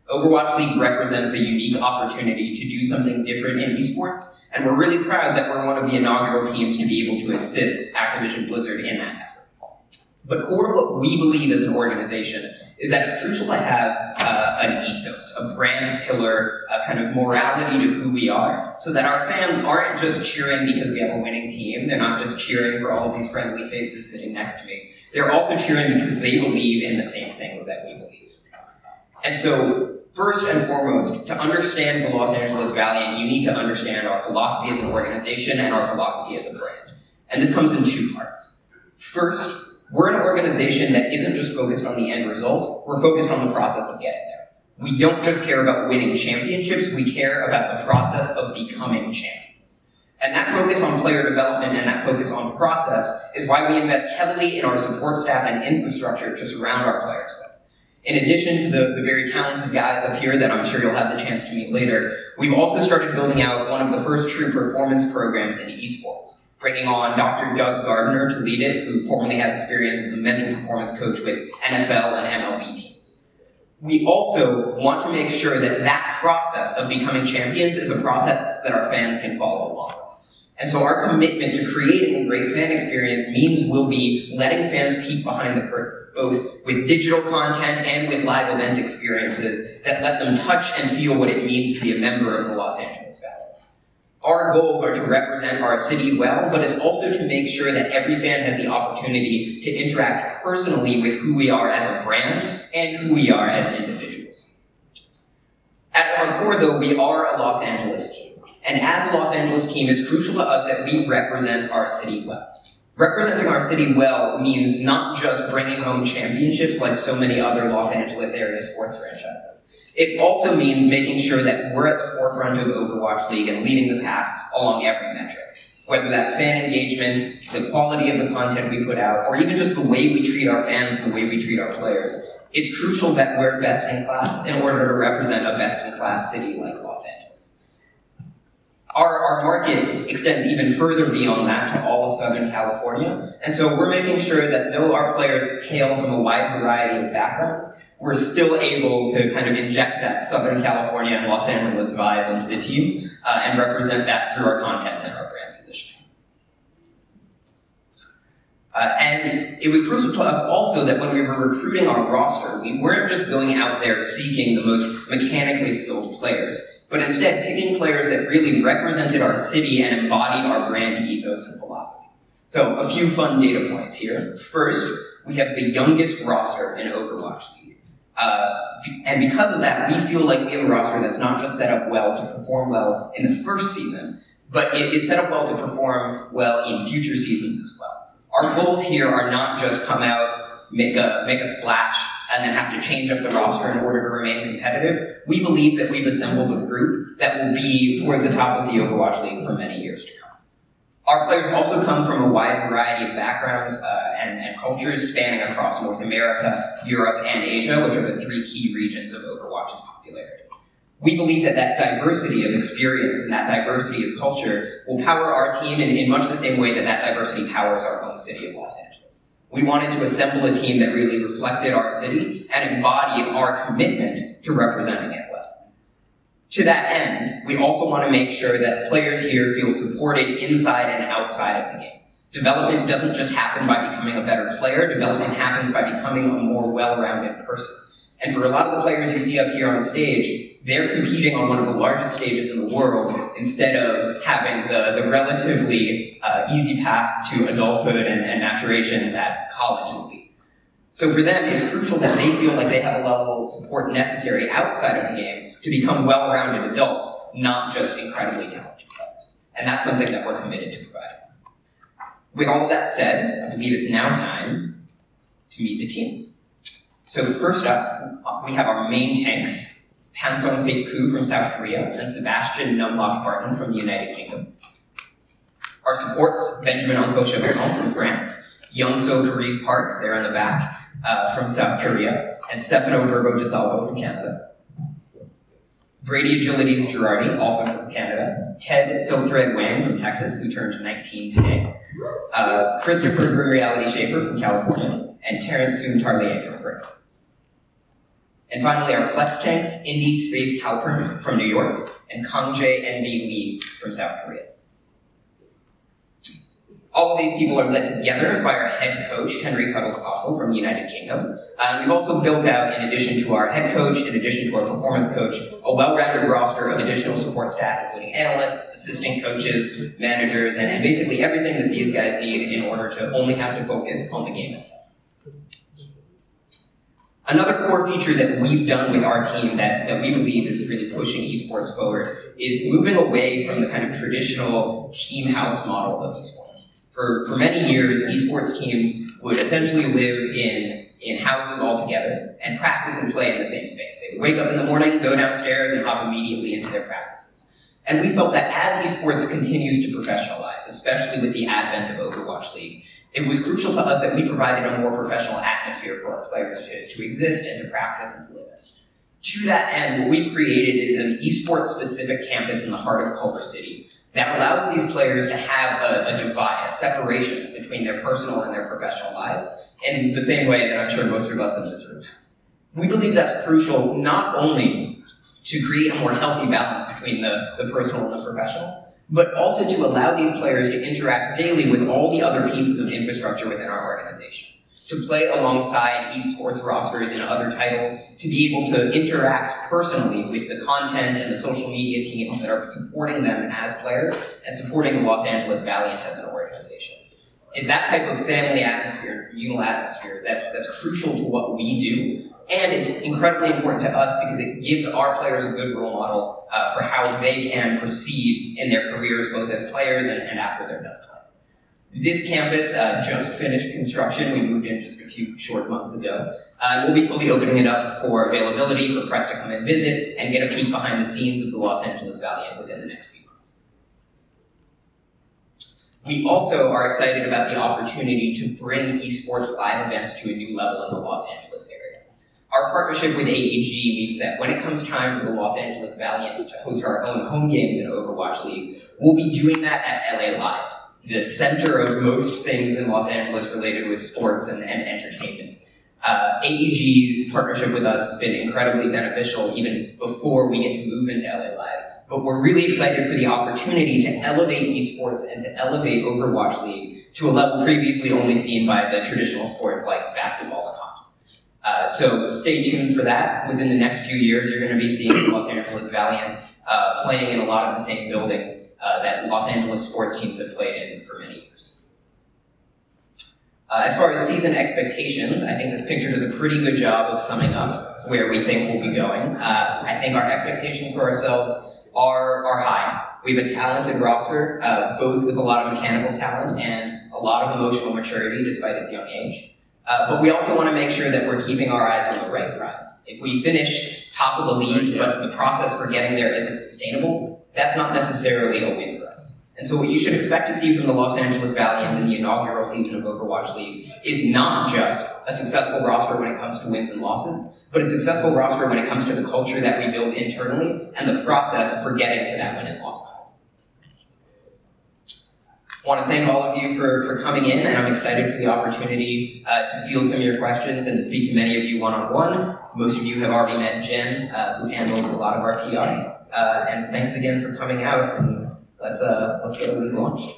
Overwatch League represents a unique opportunity to do something different in esports, and we're really proud that we're one of the inaugural teams to be able to assist Activision Blizzard in that effort. But core to what we believe as an organization is that it's crucial to have an ethos, a brand pillar, a kind of morality to who we are, so that our fans aren't just cheering because we have a winning team, they're not just cheering for all of these friendly faces sitting next to me, they're also cheering because they believe in the same things that we believe. And so, first and foremost, to understand the Los Angeles Valiant, you need to understand our philosophy as an organization and our philosophy as a brand. And this comes in two parts. First, we're an organization that isn't just focused on the end result, we're focused on the process of getting there. We don't just care about winning championships, we care about the process of becoming champions. And that focus on player development and that focus on process is why we invest heavily in our support staff and infrastructure to surround our players with. In addition to the very talented guys up here that I'm sure you'll have the chance to meet later, we've also started building out one of the first true performance programs in esports, bringing on Dr. Doug Gardner to lead it, who formerly has experience as a mental performance coach with NFL and MLB teams. We also want to make sure that that process of becoming champions is a process that our fans can follow along with. And so our commitment to creating a great fan experience means we'll be letting fans peek behind the curtain, both with digital content and with live event experiences that let them touch and feel what it means to be a member of the Los Angeles Valley. Our goals are to represent our city well, but it's also to make sure that every fan has the opportunity to interact personally with who we are as a brand and who we are as individuals. At our core, though, we are a Los Angeles team. And as a Los Angeles team, it's crucial to us that we represent our city well. Representing our city well means not just bringing home championships like so many other Los Angeles area sports franchises. It also means making sure that we're at the forefront of Overwatch League and leading the pack along every metric. Whether that's fan engagement, the quality of the content we put out, or even just the way we treat our fans and the way we treat our players, it's crucial that we're best in class in order to represent a best in class city like Los Angeles. Our market extends even further beyond that to all of Southern California, and so we're making sure that though our players hail from a wide variety of backgrounds, we're still able to kind of inject that Southern California and Los Angeles vibe into the team and represent that through our content and our brand positioning. And it was crucial to us also that when we were recruiting our roster, we weren't just going out there seeking the most mechanically skilled players, but instead picking players that really represented our city and embodied our brand ethos and philosophy. So a few fun data points here. First, we have the youngest roster in Overwatch League. And because of that, we feel like we have a roster that's not just set up well to perform well in the first season, but it is set up well to perform well in future seasons as well. Our goals here are not just come out, make a splash, and then have to change up the roster in order to remain competitive. We believe that we've assembled a group that will be towards the top of the Overwatch League for many years to come. Our players also come from a wide variety of backgrounds and cultures spanning across North America, Europe, and Asia, which are the three key regions of Overwatch's popularity. We believe that that diversity of experience and that diversity of culture will power our team in much the same way that that diversity powers our home city of Los Angeles. We wanted to assemble a team that really reflected our city and embodied our commitment to representing it well. To that end, we also want to make sure that players here feel supported inside and outside of the game. Development doesn't just happen by becoming a better player, development happens by becoming a more well-rounded person. And for a lot of the players you see up here on stage, they're competing on one of the largest stages in the world instead of having the relatively easy path to adulthood and maturation that college will be. So for them, it's crucial that they feel like they have a level of support necessary outside of the game to become well-rounded adults, not just incredibly talented players. And that's something that we're committed to providing. With all of that said, I believe it's now time to meet the team. So first up, we have our main tanks, Pansong Fake Ku from South Korea and Sebastian Numlock Barton from the United Kingdom. Our supports, Benjamin Unko Chaberton from France, Youngso Karif Park, there in the back, from South Korea, and Stefano Burbo DeSalvo from Canada. Brady Agility's Girardi, also from Canada. Ted Silthread Wang from Texas, who turned 19 today. Christopher Reality Schaefer from California. And Terrence Soon Tarlier from France. And finally, our flex tanks, Indy Space Halpern from New York, and Kangjae NV Lee from South Korea. All of these people are led together by our head coach, Henry Cuddles-Kossel from the United Kingdom. We've also built out, in addition to our head coach, in addition to our performance coach, a well-rounded roster of additional support staff, including analysts, assistant coaches, managers, and basically everything that these guys need in order to only have to focus on the game itself. Another core feature that we've done with our team that we believe is really pushing esports forward is moving away from the kind of traditional team house model of esports. For many years, esports teams would essentially live in houses all together and practice and play in the same space. They would wake up in the morning, go downstairs, and hop immediately into their practices. And we felt that as esports continues to professionalize, especially with the advent of Overwatch League, it was crucial to us that we provided a more professional atmosphere for our players to exist and to practice and to live in. To that end, what we've created is an esports-specific campus in the heart of Culver City that allows these players to have a divide, a separation between their personal and their professional lives, in the same way that I'm sure most of us in this room have. We believe that's crucial not only to create a more healthy balance between the personal and the professional, but also to allow these players to interact daily with all the other pieces of infrastructure within our organization, to play alongside esports rosters in other titles, to be able to interact personally with the content and the social media teams that are supporting them as players and supporting the Los Angeles Valiant as an organization. It's that type of family atmosphere, communal atmosphere, that's crucial to what we do, and it's incredibly important to us because it gives our players a good role model for how they can proceed in their careers, both as players and after they're done playing. This campus just finished construction. We moved in just a few short months ago. We'll be fully opening it up for availability for press to come and visit and get a peek behind the scenes of the Los Angeles Valiant within the next few months. We also are excited about the opportunity to bring esports live events to a new level in the Los Angeles area. Our partnership with AEG means that when it comes time for the Los Angeles Valiant to host our own home games in Overwatch League, we'll be doing that at LA Live, the center of most things in Los Angeles related with sports and entertainment. AEG's partnership with us has been incredibly beneficial even before we get to move into LA Live. But we're really excited for the opportunity to elevate esports and to elevate Overwatch League to a level previously only seen by the traditional sports like basketball and hockey. So stay tuned for that. Within the next few years, you're going to be seeing the Los Angeles Valiant playing in a lot of the same buildings that Los Angeles sports teams have played in for many years. As far as season expectations, I think this picture does a pretty good job of summing up where we think we'll be going. I think our expectations for ourselves are high. We have a talented roster, both with a lot of mechanical talent and a lot of emotional maturity despite its young age. But we also want to make sure that we're keeping our eyes on the right prize. If we finish top of the league, but the process for getting there isn't sustainable, that's not necessarily a win for us. And so what you should expect to see from the Los Angeles Valiant in the inaugural season of Overwatch League is not just a successful roster when it comes to wins and losses, but a successful roster when it comes to the culture that we build internally and the process for getting to that win and loss time. I want to thank all of you for coming in, and I'm excited for the opportunity to field some of your questions and to speak to many of you one-on-one. Most of you have already met Jen, who handles a lot of our PR. And thanks again for coming out, and let's get a league launched.